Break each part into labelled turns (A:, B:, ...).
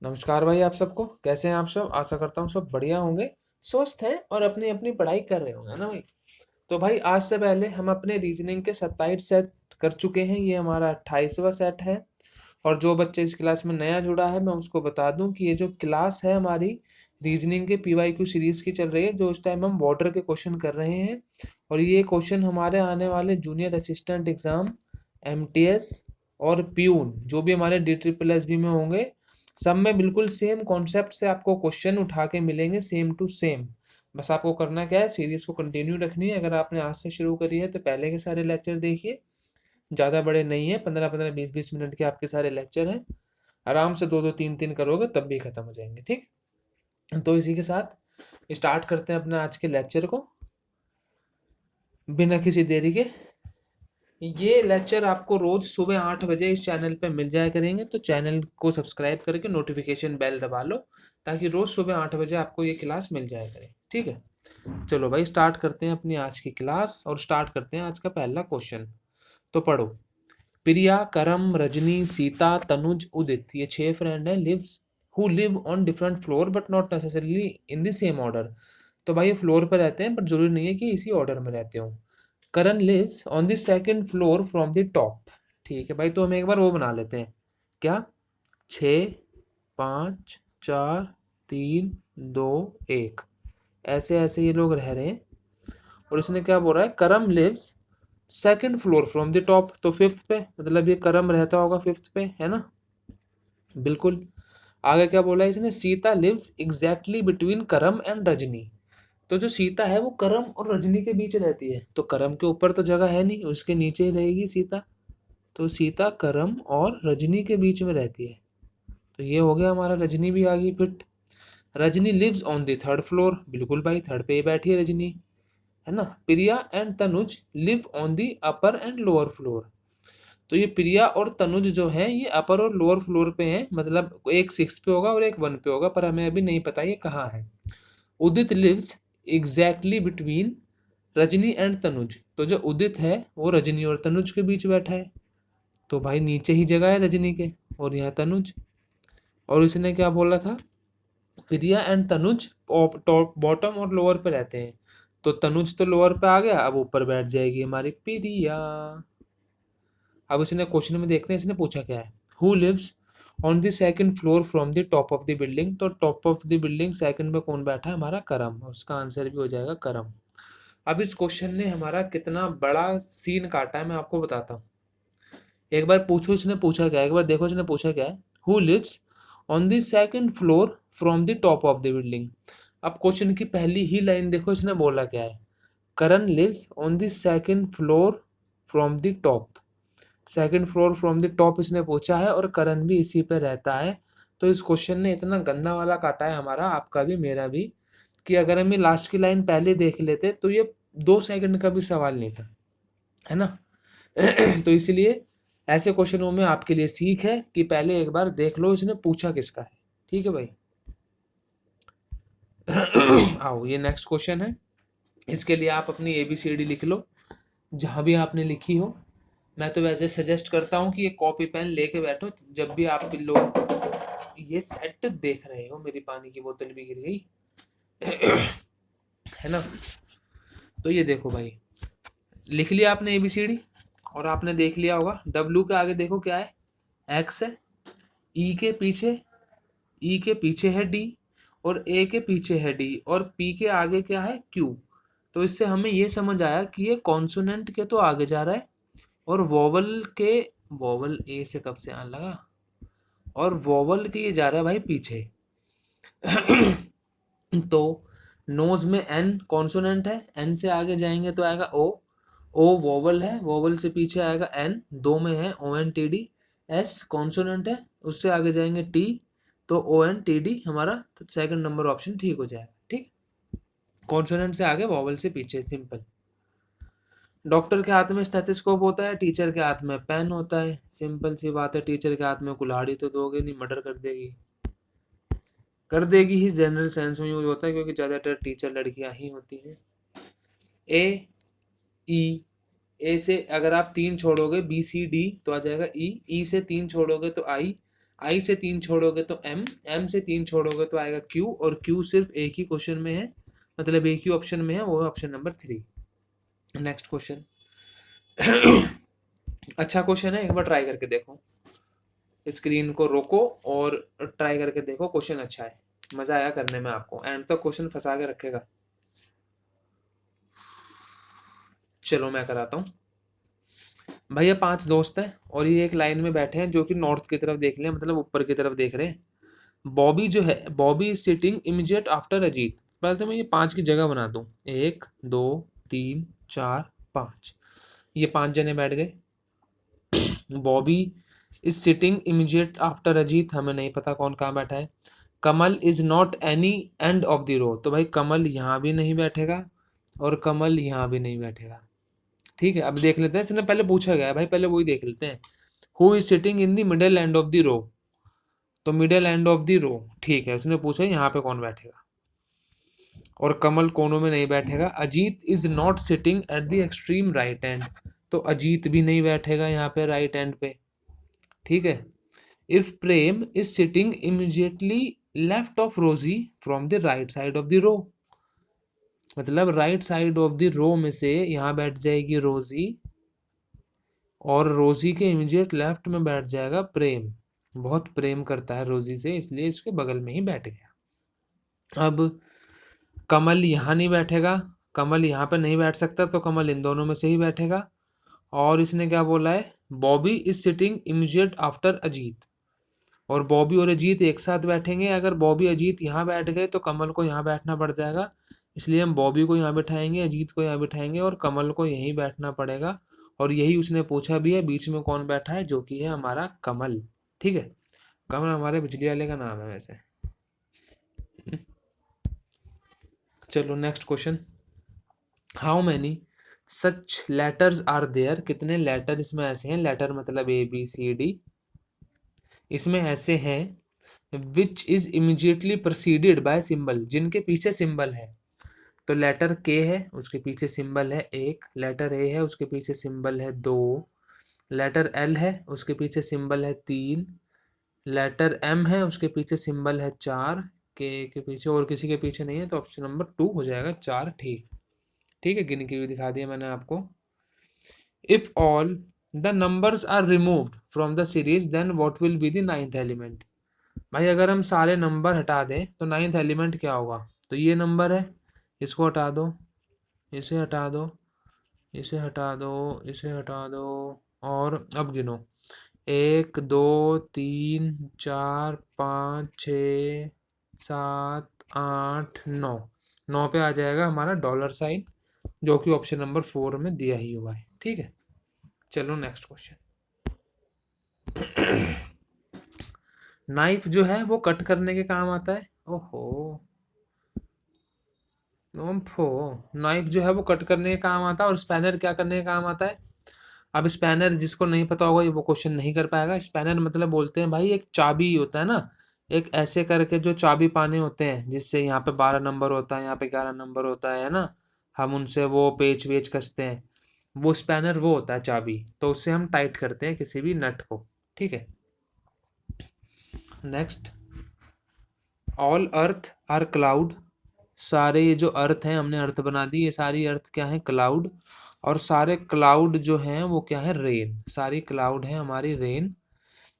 A: नमस्कार भाई, आप सबको कैसे हैं। आप सब आशा करता हूँ सब बढ़िया होंगे, स्वस्थ हैं और अपनी अपनी पढ़ाई कर रहे होंगे ना भाई। तो भाई आज से पहले हम अपने रीजनिंग के 27 सेट कर चुके हैं, ये हमारा 28वां सेट है। और जो बच्चे इस क्लास में नया जुड़ा है मैं उसको बता दूं कि ये जो क्लास है हमारी रीजनिंग के PYQ सीरीज की चल रही है, जो इस टाइम हम बॉर्डर के क्वेश्चन कर रहे हैं। और ये क्वेश्चन हमारे आने वाले जूनियर असिस्टेंट एग्जाम, MTS और प्यून जो भी हमारे DSSB में होंगे, सब में बिल्कुल सेम कॉन्सेप्ट से आपको क्वेश्चन उठा के मिलेंगे, सेम टू सेम। बस आपको करना क्या है, सीरीज को कंटिन्यू रखनी है। अगर आपने आज से शुरू करी है तो पहले के सारे लेक्चर देखिए, ज़्यादा बड़े नहीं है, 15-15 20-20 मिनट के आपके सारे लेक्चर हैं। आराम से 2-2 3-3 करोगे तब भी खत्म हो जाएंगे, ठीक। तो इसी के साथ स्टार्ट करते हैं अपने आज के लेक्चर को बिना किसी देरी के। ये लेक्चर आपको रोज सुबह 8 बजे इस चैनल पे मिल जाया करेंगे, तो चैनल को सब्सक्राइब करके नोटिफिकेशन बेल दबा लो, ताकि रोज सुबह 8 बजे आपको ये क्लास मिल जाया करे, ठीक है। चलो भाई स्टार्ट करते हैं अपनी आज की क्लास और स्टार्ट करते हैं आज का पहला क्वेश्चन। तो पढ़ो। प्रिया, करम, रजनी, सीता, तनुज, उदित, ये 6 फ्रेंड है lives who live on different floor but not necessarily in the same order. तो भाई ये फ्लोर पर रहते हैं, बट जरूरी नहीं है कि इसी ऑर्डर में रहते हो। Karan lives on the second floor from the top. ठीक है भाई, तो हम एक बार वो बना लेते हैं। क्या? 6 5 4 3 2 1, ऐसे ऐसे ये लोग रह रहे हैं। और इसने क्या बोल रहा है, Karam lives second floor from the top, तो फिफ्थ पे, मतलब ये करम रहता होगा फिफ्थ पे, है ना। बिल्कुल। आगे क्या बोला है इसने, सीता लिव्स एग्जैक्टली बिटवीन करम एंड रजनी। तो जो सीता है वो करम और रजनी के बीच रहती है, तो करम के ऊपर तो जगह है नहीं, उसके नीचे ही रहेगी सीता। तो सीता करम और रजनी के बीच में रहती है, तो ये हो गया हमारा, रजनी भी आ गई fit. Rajni lives on the third floor, बिल्कुल भाई थर्ड पे ही बैठी है रजनी, है ना। Priya and Tanuj live on the upper and lower floor. तो ये प्रिया और तनुज जो है ये अपर और लोअर फ्लोर पे हैं, मतलब एक 6 पे होगा और एक 1 पे होगा, पर हमें अभी नहीं पता ये कहाँ है। Udit lives exactly between Rajni and Tanuj, तो जो उदित है वो रजनी और तनुज के बीच बैठा है, तो भाई नीचे ही जगह है रजनी के, और यहाँ तनुज। और इसने क्या बोला था, प्रिया एंड तनुज टॉप बॉटम और लोअर पे रहते हैं, तो तनुज तो लोअर पे आ गया, अब ऊपर बैठ जाएगी हमारी प्रिया। अब इसने क्वेश्चन में देखते हैं इसने पूछा क्या है, who lives on the second floor from the top of the building. तो top of the building second में कौन बैठा है, हमारा करम, और उसका आंसर भी हो जाएगा करम। अब इस क्वेश्चन ने हमारा कितना बड़ा सीन काटा है मैं आपको बताता हूँ। एक बार पूछो इसने पूछा क्या है, एक बार देखो इसने पूछा क्या है, who lives on the second floor from the top of the building. अब क्वेश्चन की पहली ही लाइन देखो इसने बोला क्या है, Karan lives on the second floor from the top. Second floor from the top इसने पूछा है और करण भी इसी पे रहता है। तो इस क्वेश्चन ने इतना गंदा वाला काटा है हमारा, आपका भी मेरा भी, कि अगर हम ये लास्ट की लाइन पहले देख लेते तो ये 2 सेकंड का भी सवाल नहीं था, है ना। तो इसलिए ऐसे क्वेश्चनों में आपके लिए सीख है कि पहले एक बार देख लो इसने पूछा किसका है, ठीक है भाई। आओ ये नेक्स्ट क्वेश्चन है, इसके लिए आप अपनी ABCD लिख लो जहां भी आपने लिखी हो। मैं तो वैसे सजेस्ट करता हूँ कि ये कॉपी पेन लेके बैठो जब भी आप लोग ये सेट देख रहे हो। मेरी पानी की बोतल भी गिर गई, है ना। तो ये देखो भाई, लिख लिया आपने ABCD और आपने देख लिया होगा W के आगे देखो क्या है, X है, ई के पीछे है D, और A के पीछे है D, और P के आगे क्या है, Q। तो इससे हमें ये समझ आया कि ये कॉन्सोनेंट के तो आगे जा रहा है, और वोवल के, वोवल ए से कब से आने लगा, और वोवल के ये जा रहा है भाई पीछे। तो नोज में N कॉन्सोनेंट है, N से आगे जाएंगे तो आएगा O, O वोवल है, वोवल से पीछे आएगा N, दो में है ONTD। S कॉन्सोनेंट है, उससे आगे जाएंगे T, तो ONTD हमारा तो सेकंड नंबर ऑप्शन ठीक हो जाएगा, ठीक। कॉन्सोनेंट से आगे वोवल से पीछे, सिंपल। डॉक्टर के हाथ में स्टेथोस्कोप होता है, टीचर के हाथ में पेन होता है, सिंपल सी बात है। टीचर के हाथ में कुल्हाड़ी तो दोगे नहीं, मर्डर कर देगी, कर देगी ही, जनरल सेंस में यूज होता है क्योंकि ज़्यादातर टीचर लड़कियां ही होती हैं। ए, ई, ए से अगर आप 3 छोड़ोगे BCD तो आ जाएगा ई, ई से 3 छोड़ोगे तो आई, आई से 3 छोड़ोगे तो एम, एम से 3 छोड़ोगे तो आएगा क्यू, और क्यू सिर्फ एक ही क्वेश्चन में है, मतलब एक ही ऑप्शन में है, वो है ऑप्शन नंबर 3। Next question. अच्छा क्वेश्चन है, एक बार ट्राई करके देखो, स्क्रीन को रोको और ट्राई करके देखो, क्वेश्चन अच्छा है, मजा आया करने में आपको, एंड तक क्वेश्चन फंसा के रखेगा। चलो मैं कराता हूँ। भैया 5 दोस्त हैं और ये एक लाइन में बैठे हैं जो कि नॉर्थ की तरफ देख रहे हैं, मतलब ऊपर की तरफ देख रहे हैं। बॉबी जो है, Bobby is sitting immediate after Ajit. पहले तो मैं ये 5 की जगह बना दूं, 1 2 3 4 5, ये 5 जने बैठ गए। Bobby is sitting immediate after Ajit, हमें नहीं पता कौन कहाँ बैठा है। Kamal is not any end of the row, तो भाई कमल यहाँ भी नहीं बैठेगा और कमल यहाँ भी नहीं बैठेगा। ठीक है, अब देख लेते हैं, इसने पहले पूछा गया है भाई, पहले वही देख लेते हैं। Who is sitting in the middle end of the row, तो middle end of the row, ठीक है, उसने पूछा यहाँ पे कौन बैठेगा, और कमल कोनों में नहीं बैठेगा। Ajit is not sitting at the extreme right and, तो अजीत भी नहीं बैठेगा यहाँ पे राइट एंड पे। ठीक है। If Prem is sitting immediately left of Rosie from the right side of the row, मतलब right side of the row में से यहाँ बैठ जाएगी रोजी, और रोजी के इमीडिएट लेफ्ट में बैठ जाएगा प्रेम। बहुत प्रेम करता है रोजी से, इसलिए इसके बगल में ही बैठ गया। अब कमल यहाँ नहीं बैठेगा, कमल यहाँ पे नहीं बैठ सकता, तो कमल इन दोनों में से ही बैठेगा। और इसने क्या बोला है, Bobby is sitting immediate after Ajit, और बॉबी और अजीत एक साथ बैठेंगे। अगर बॉबी अजीत यहाँ बैठ गए तो कमल को यहाँ बैठना पड़ जाएगा, इसलिए हम बॉबी को यहाँ बैठाएंगे, अजीत को यहाँ बैठाएंगे, और कमल को यहीं बैठना पड़ेगा। और यही उसने पूछा भी है, बीच में कौन बैठा है, जो कि है हमारा कमल। ठीक है, कमल हमारे बिजली वाले का नाम है वैसे। चलो next question. How many such letters are there, कितने लेटर इसमें ऐसे हैं, लेटर मतलब ABCD, इसमें ऐसे हैं which is immediately proceeded by symbol, जिनके पीछे सिंबल है। तो लेटर K है, उसके पीछे सिंबल है 1, लेटर A है, उसके पीछे सिंबल है 2, लेटर L है, उसके पीछे सिंबल है 3, लेटर M है, उसके पीछे सिंबल है 4, के पीछे और किसी के पीछे नहीं है, तो ऑप्शन नंबर 2 हो जाएगा 4। ठीक, ठीक है, गिन के भी दिखा दिया मैंने आपको। If all the numbers are removed from the series then what will be the 9th element. भाई अगर हम सारे नंबर हटा दें तो 9th एलिमेंट क्या होगा, तो ये नंबर है, इसको हटा दो, इसे हटा दो, इसे हटा दो, इसे हटा दो, और अब गिनो 1 2 3 4 5 6 7 8 9, 9 पे आ जाएगा हमारा $, जो कि ऑप्शन नंबर 4 में दिया ही हुआ है। ठीक है, चलो नेक्स्ट क्वेश्चन। नाइफ जो है वो कट करने के काम आता है। ओहो, ओम्फो, नाइफ जो है वो कट करने के काम आता है, और स्पैनर क्या करने के काम आता है। अब स्पैनर जिसको नहीं पता होगा ये वो क्वेश्चन नहीं कर पाएगा। स्पैनर मतलब बोलते हैं भाई, एक चाबी होता है ना, एक ऐसे करके जो चाबी पाने होते हैं, जिससे यहाँ पे 12 नंबर होता है, यहाँ पे 11 नंबर होता है ना, हम उनसे वो पेच वेच कसते हैं, वो स्पैनर वो होता है चाबी, तो उससे हम टाइट करते हैं किसी भी नट को। ठीक है, next. All earth are cloud, सारे ये जो अर्थ हैं, हमने अर्थ बना दी, ये सारी अर्थ क्या है, क्लाउड, और सारे क्लाउड जो हैं वो क्या है, रेन, सारी क्लाउड है हमारी रेन।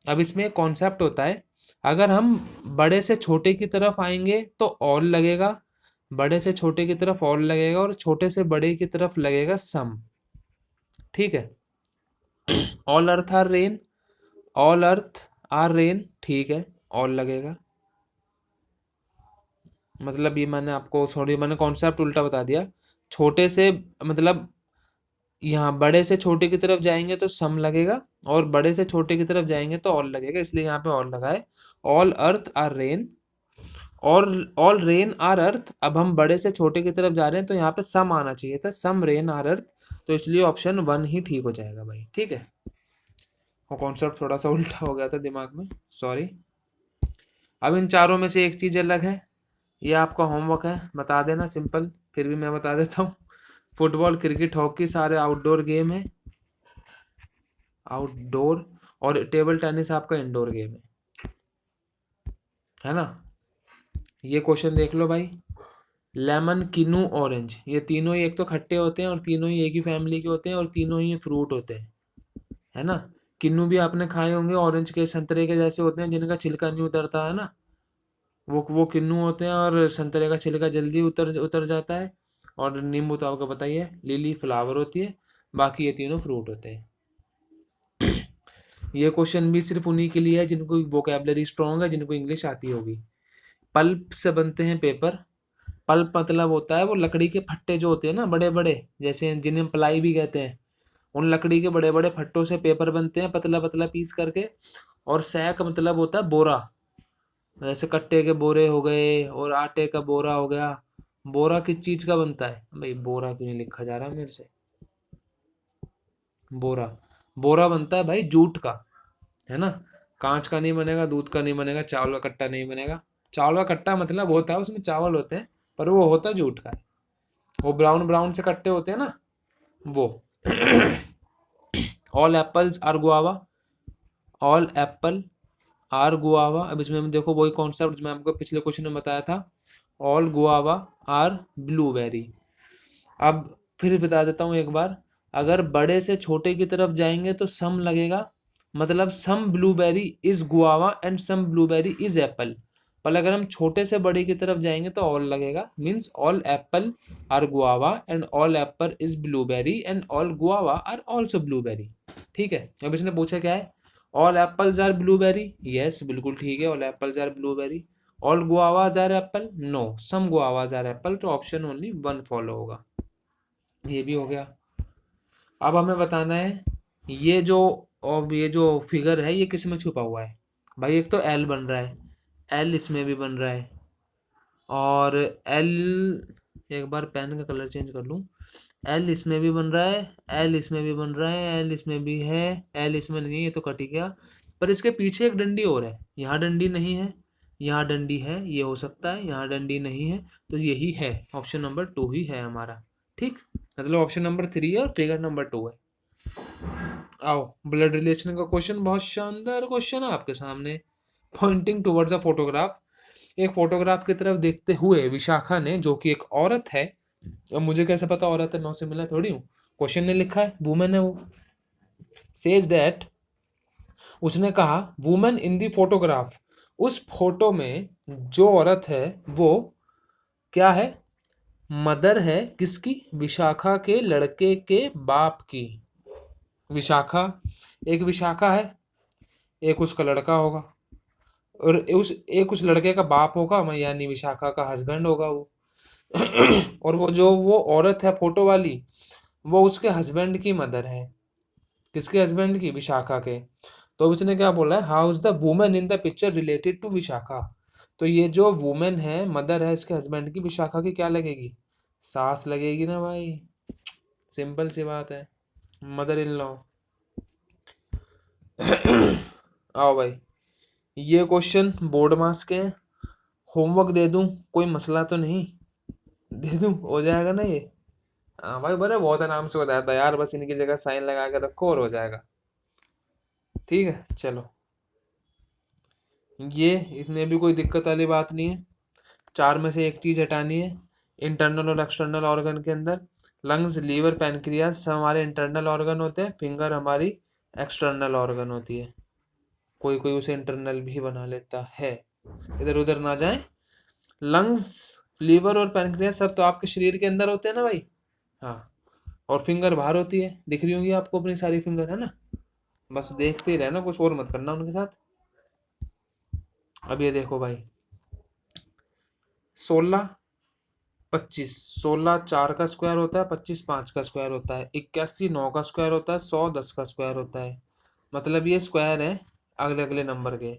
A: अब इसमें एक कॉन्सेप्ट होता है, अगर हम बड़े से छोटे की तरफ आएंगे तो ऑल लगेगा, बड़े से छोटे की तरफ ऑल लगेगा, और छोटे से बड़े की तरफ लगेगा सम। ठीक है, all earth are rain, all earth are rain, ठीक है, ऑल लगेगा, मतलब ये मैंने आपको सॉरी मैंने कॉन्सेप्ट उल्टा बता दिया। छोटे से मतलब यहाँ बड़े से छोटे की तरफ जाएंगे तो सम लगेगा, और बड़े से छोटे की तरफ जाएंगे तो ऑल लगेगा, इसलिए यहाँ पे ऑल लगाए। ऑल अर्थ आर रेन, और ऑल रेन आर अर्थ, अब हम बड़े से छोटे की तरफ जा रहे हैं तो यहाँ पे सम आना चाहिए था, सम रेन आर अर्थ, तो इसलिए ऑप्शन 1 ही ठीक हो जाएगा भाई। ठीक है, वो कॉन्सेप्ट थोड़ा सा उल्टा हो गया था दिमाग में, सॉरी। अब इन चारों में से एक चीज़ अलग है, ये आपका होमवर्क है, बता देना, सिंपल, फिर भी मैं बता देता हूँ। फुटबॉल क्रिकेट हॉकी सारे आउटडोर गेम है, आउटडोर, और टेबल टेनिस आपका इंडोर गेम है। है ना। ये क्वेश्चन देख लो भाई, लेमन, किन्नू, ऑरेंज, ये तीनों ही एक तो खट्टे होते हैं और तीनों ही एक ही फैमिली के होते हैं और तीनों ही फ्रूट होते हैं, है ना। किन्नू भी आपने खाए होंगे, ऑरेंज के संतरे के जैसे होते हैं जिनका छिलका नहीं उतरता, है ना। वो किन्नू होते हैं और संतरे का छिलका जल्दी उतर उतर जाता है। और नींबू तो आपको पता ही है, लिली फ्लावर होती है। बाकी ये तीनों फ्रूट होते हैं। ये क्वेश्चन भी सिर्फ उन्हीं के लिए है जिनको वोकेबलरी स्ट्रांग है, जिनको इंग्लिश आती होगी। पल्प से बनते हैं पेपर। पल्प मतलब होता है वो लकड़ी के फट्टे जो होते हैं ना, बड़े बड़े, जैसे जिन्हें प्लाई भी कहते हैं। उन लकड़ी के बड़े बड़े फट्टों से पेपर बनते हैं, पतला पतला पीस करके। और सैक मतलब होता है बोरा, जैसे कट्टे के बोरे हो गए और आटे का बोरा हो गया। बोरा किस चीज का बनता है भाई, बोरा क्यों नहीं लिखा जा रहा मेरे से। बोरा, बोरा बनता है भाई जूट का, है ना। कांच का नहीं बनेगा, दूध का नहीं बनेगा, चावल का कट्टा नहीं बनेगा। चावल का कट्टा मतलब होता है उसमें चावल होते हैं, पर वो होता जूट का है। वो ब्राउन ब्राउन से कट्टे होते हैं ना, वो। All apples are guava. All apple are guava. अब इसमें हम देखो वही कॉन्सेप्ट जो मैं आपको पिछले क्वेश्चन में बताया था, ऑल गुआवा आर ब्लूबेरी। अब फिर बता देता हूँ एक बार, अगर बड़े से छोटे की तरफ जाएंगे तो सम लगेगा, मतलब some blueberry is guava and some blueberry is apple. पर अगर हम छोटे से बड़े की तरफ जाएंगे तो ऑल लगेगा, means all apple are guava and all apple is blueberry and all guava are also blueberry. ठीक है। अब इसने पूछा क्या है, all apples are blueberry, yes बिल्कुल ठीक है, all apples are blueberry. All guavas are apple, no, some guavas are apple, तो ऑप्शन ओनली वन फॉलो होगा। ये भी हो गया। अब हमें बताना है ये जो, और ये जो फिगर है ये किस में छुपा हुआ है। भाई एक तो एल बन रहा है, एल इसमें भी बन रहा है, और एल, एक बार पेन का कलर चेंज कर लूँ। एल इसमें भी बन रहा है, एल इसमें भी बन रहा है, एल इसमें भी है, एल इसमें नहीं है, ये तो कट ही गया। पर इसके पीछे एक डंडी और है, यहाँ डंडी नहीं है, यहाँ डंडी है, ये हो सकता है, यहाँ डंडी नहीं है, तो यही है, ऑप्शन नंबर 2 ही है हमारा। ठीक, मतलब ऑप्शन नंबर 3 है और फिगर नंबर 2 है। आओ, ब्लड रिलेशन का क्वेश्चन, बहुत शानदार क्वेश्चन है आपके सामने। पॉइंटिंग टुवर्ड्स अ फोटोग्राफ, एक फोटोग्राफ की तरफ देखते हुए विशाखा ने, जो कि एक औरत है, अब मुझे कैसे पता औरत है, मैं उससे मिला थोड़ी हूँ, क्वेश्चन ने लिखा है, वुमेन है वो। सेज दैट, उसने कहा, वुमेन इन दी फोटोग्राफ, उस फोटो में जो औरत है वो क्या है, मदर है किसकी, विशाखा के लड़के के बाप की। विशाखा, एक विशाखा है, एक उसका लड़का होगा, और उस लड़के का बाप होगा, यानी विशाखा का हस्बैंड होगा वो। और वो जो वो औरत है फोटो वाली, वो उसके हस्बैंड की मदर है। किसके हस्बैंड की, विशाखा के। तो उसने क्या बोला है, how is the women in the picture related to Vishakha. तो ये जो वुमेन है, मदर है इसके हस्बैंड की, विशाखा की क्या लगेगी, सास लगेगी ना भाई, सिंपल सी बात है, मदर इन लॉ। आओ भाई, ये क्वेश्चन बोर्ड मार्क्स के हैं, होमवर्क दे दूं, कोई मसला तो नहीं, दे दूं, हो जाएगा ना ये। हाँ भाई, बड़े बहुत आराम से बताया था यार, बस इनकी जगह साइन लगा के रखो और हो जाएगा। ठीक है चलो, ये इसमें भी कोई दिक्कत वाली बात नहीं है। 4 में से एक चीज हटानी है, इंटरनल और एक्सटर्नल ऑर्गन के अंदर। लंग्स, लीवर, पैनक्रियास सब हमारे इंटरनल ऑर्गन होते हैं, फिंगर हमारी एक्सटर्नल ऑर्गन होती है। कोई कोई उसे इंटरनल भी बना लेता है, इधर उधर ना जाए। लंग्स, लीवर और पैनक्रियास सब तो आपके शरीर के अंदर होते हैं ना भाई। हाँ, और फिंगर बाहर होती है, दिख रही होंगी आपको अपनी सारी फिंगर, है ना। बस देखते ही रहना, कुछ और मत करना उनके साथ। अब ये देखो भाई, 16, 25, 16 4 का स्क्वायर होता है, 25 5 का स्क्वायर होता है, 81 9 का स्क्वायर होता है, 100 10 का स्क्वायर होता है। मतलब ये स्क्वायर है अगले अगले नंबर के।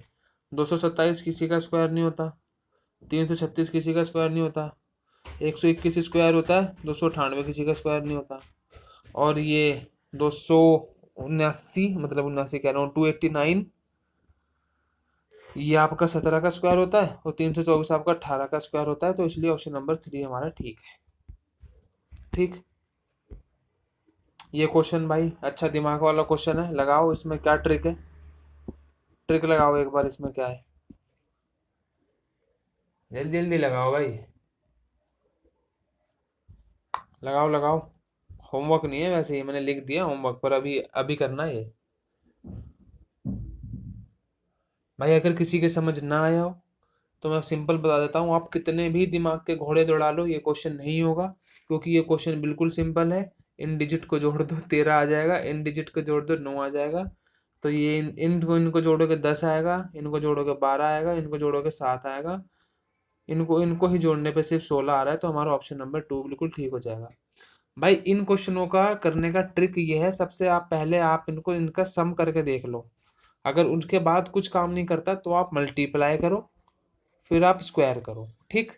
A: 227 किसी का स्क्वायर नहीं होता, 336 किसी का स्क्वायर नहीं होता, 121 स्क्वायर होता है, 298 किसी का स्क्वायर नहीं होता, और ये 279, मतलब 79 कह रहा हूँ, 289 ये आपका 17 का स्क्वायर होता है, और 324 आपका 18 का स्क्वायर होता है। तो इसलिए ऑप्शन नंबर 3 हमारा ठीक है। ठीक, ये क्वेश्चन भाई अच्छा दिमाग वाला क्वेश्चन है, लगाओ इसमें क्या ट्रिक है, ट्रिक लगाओ एक बार, इसमें क्या है। जल्दी जल्दी लगाओ भाई, लगाओ लगाओ। होमवर्क नहीं है वैसे, ये मैंने लिख दिया होमवर्क, पर अभी अभी करना है ये। भाई अगर किसी के समझ ना आया हो तो मैं सिंपल बता देता हूँ, आप कितने भी दिमाग के घोड़े दौड़ा लो ये क्वेश्चन नहीं होगा, क्योंकि ये क्वेश्चन बिल्कुल सिंपल है। इन डिजिट को जोड़ दो 13 आ जाएगा, इन डिजिट को जोड़ दो 9 आ जाएगा। तो ये इनको इनको जोड़ोगे 10 आएगा, इनको जोड़ोगे 12 आएगा, इनको जोड़ोगे 7 आएगा, इनको इनको ही जोड़ने पे सिर्फ 16 आ रहा है, तो हमारा ऑप्शन नंबर 2 बिल्कुल ठीक हो जाएगा। भाई इन क्वेश्चनों का करने का ट्रिक ये है, सबसे आप पहले आप इनको इनका सम करके देख लो। अगर उसके बाद कुछ काम नहीं करता तो आप मल्टीप्लाई करो, फिर आप स्क्वायर करो, ठीक।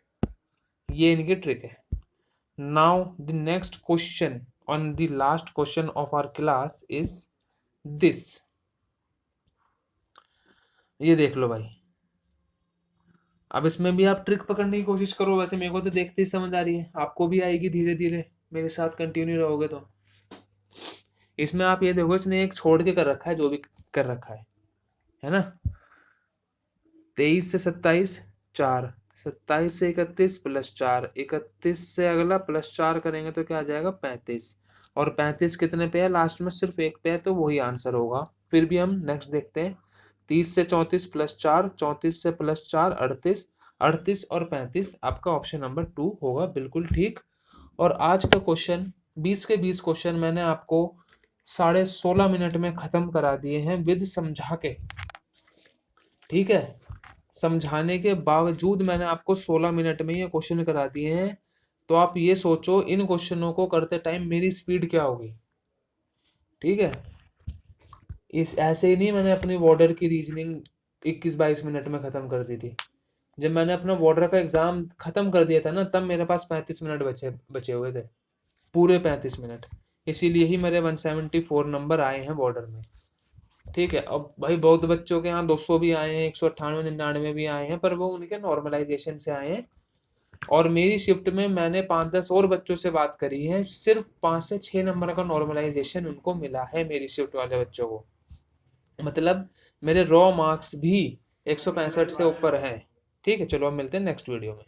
A: ये इनकी ट्रिक है। Now the next question on the last question of our class is this. ये देख लो भाई, अब इसमें भी आप ट्रिक पकड़ने की कोशिश करो। वैसे मेरे को तो देखते ही समझ आ रही है, आपको भी आएगी धीरे धीरे, मेरे साथ कंटिन्यू रहोगे तो। इसमें आप ये देखो, इसने एक छोड़ के कर रखा है, जो भी कर रखा है ना। 23 से 27 4, 27 से 31 प्लस 4, 31 से अगला प्लस 4 करेंगे तो क्या आ जाएगा 35। और 35 कितने पे है, लास्ट में सिर्फ एक पे है, तो वही आंसर होगा। फिर भी हम नेक्स्ट देखते हैं। 30 से 34 प्लस 4, 34 से प्लस 4 38, 38 और 35 आपका ऑप्शन नंबर 2 होगा, बिल्कुल ठीक। और आज का क्वेश्चन 20 के 20 क्वेश्चन मैंने आपको 16.5 मिनट में खत्म करा दिए हैं विद समझा के, ठीक है। समझाने के बावजूद मैंने आपको 16 मिनट में ये क्वेश्चन करा दिए हैं। तो आप ये सोचो इन क्वेश्चनों को करते टाइम मेरी स्पीड क्या होगी, ठीक है। इस ऐसे ही नहीं मैंने अपनी बॉर्डर की रीजनिंग 21-22 मिनट में खत्म कर दी थी। जब मैंने अपना बॉर्डर का एग्जाम खत्म कर दिया था ना, तब मेरे पास 35 मिनट बचे हुए थे, पूरे 35 मिनट। इसीलिए ही मेरे 174 नंबर आए हैं बॉर्डर में, ठीक है। अब भाई बहुत बच्चों के यहाँ 200 भी आए हैं, 198 99 भी आए हैं, पर वो उनके नॉर्मलाइजेशन से आए हैं। और मेरी शिफ्ट में मैंने 5-10 और बच्चों से बात करी है, सिर्फ 5 से 6 नंबर का नॉर्मलाइजेशन उनको मिला है मेरी शिफ्ट वाले बच्चों को। मतलब मेरे रॉ मार्क्स भी 165 से ऊपर हैं, ठीक है। चलो अब मिलते हैं नेक्स्ट वीडियो में।